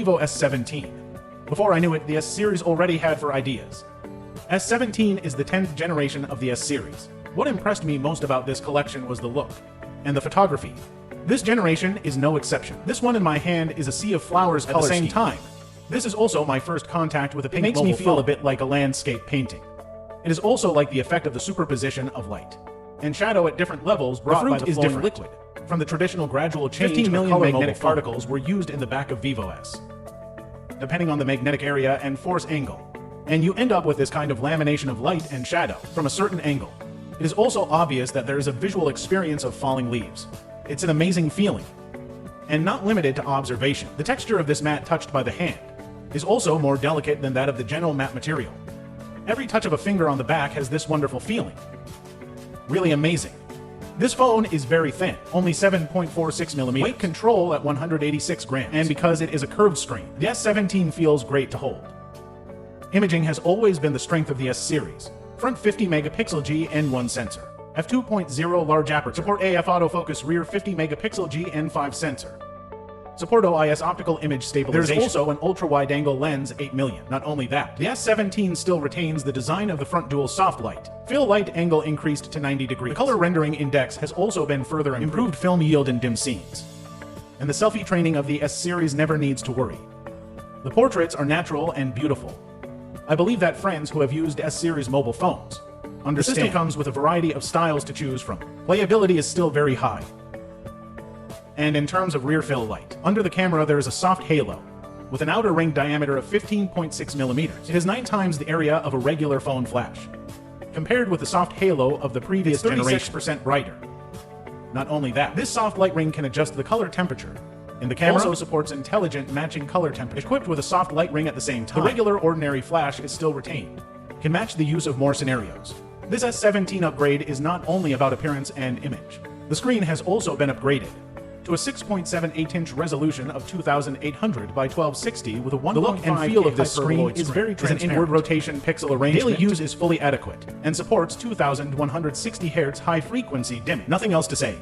Vivo S17. Before I knew it, the S series already had 4 ideas. S17 is the 10th generation of the S series. What impressed me most about this collection was the look and the photography. This generation is no exception. This one in my hand is a sea of flowers at the same time. This is also my first contact with a pink mobile phone. It makes me feel a bit like a landscape painting. It is also like the effect of the superposition of light and shadow at different levels brought by the flowing liquid. From the traditional gradual change, 15 million magnetic particles were used in the back of Vivo S, depending on the magnetic area and force angle. And you end up with this kind of lamination of light and shadow from a certain angle. It is also obvious that there is a visual experience of falling leaves. It's an amazing feeling, and not limited to observation. The texture of this mat touched by the hand is also more delicate than that of the general matte material. Every touch of a finger on the back has this wonderful feeling. Really amazing. This phone is very thin, only 7.46 millimeters. Weight control at 186 grams, and because it is a curved screen, the S17 feels great to hold. Imaging has always been the strength of the S series. Front 50 megapixel G/N1 sensor, f2.0 large aperture, support AF autofocus, rear 50 megapixel G/N5 sensor. Support OIS optical image stabilization. There's also an ultra-wide-angle lens, 8 million. Not only that, the S17 still retains the design of the front dual soft light. Fill light angle increased to 90 degrees. The color rendering index has also been further improved film yield in dim scenes. And the selfie training of the S series never needs to worry. The portraits are natural and beautiful. I believe that friends who have used S series mobile phones understand. The system comes with a variety of styles to choose from. Playability is still very high. And in terms of rear fill light, under the camera there is a soft halo with an outer ring diameter of 15.6 millimeters. It is 9 times the area of a regular phone flash. Compared with the soft halo of the previous generation, 36% brighter. Not only that, this soft light ring can adjust the color temperature. And the camera also supports intelligent matching color temperature. Equipped with a soft light ring at the same time, the regular ordinary flash is still retained. Can match the use of more scenarios. This S17 upgrade is not only about appearance and image. The screen has also been upgraded to a 6.78-inch resolution of 2800 by 1260 with a 1.5K. The look and feel of this screen is very transparent. An inward rotation pixel arrangement. Daily use is fully adequate and supports 2160 Hz high-frequency dimming. Nothing else to say.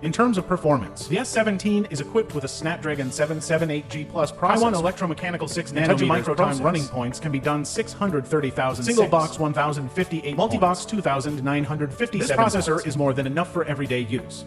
In terms of performance, the S17 is equipped with a Snapdragon 778G Plus processor. Taiwan electromechanical 6 nanometer micro-time running points can be done 630,000. Single box 1058, multi-box 2957. This processor is more than enough for everyday use.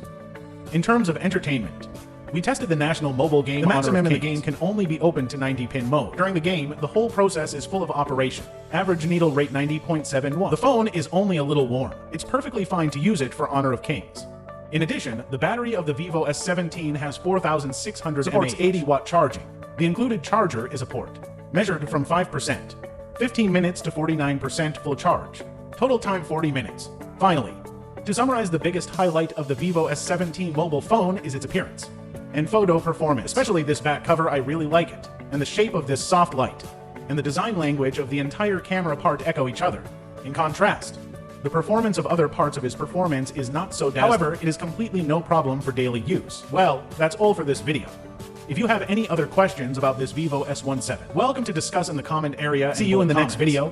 In terms of entertainment, we tested the national mobile game. The maximum in the game can only be opened to 90-pin mode. During the game, the whole process is full of operation. Average needle rate 90.71. The phone is only a little warm. It's perfectly fine to use it for Honor of Kings. In addition, the battery of the Vivo S17 has 4,600 mAh. Supports 80-watt charging. The included charger is a port, measured from 5%, 15 minutes to 49% full charge. Total time 40 minutes. Finally, to summarize, the biggest highlight of the Vivo S17 mobile phone is its appearance and photo performance. Especially this back cover, I really like it, and the shape of this soft light, and the design language of the entire camera part echo each other. In contrast, the performance of other parts of his performance is not so dazzling. However, it is completely no problem for daily use. Well, that's all for this video. If you have any other questions about this Vivo S17, welcome to discuss in the comment area. See you in the next video.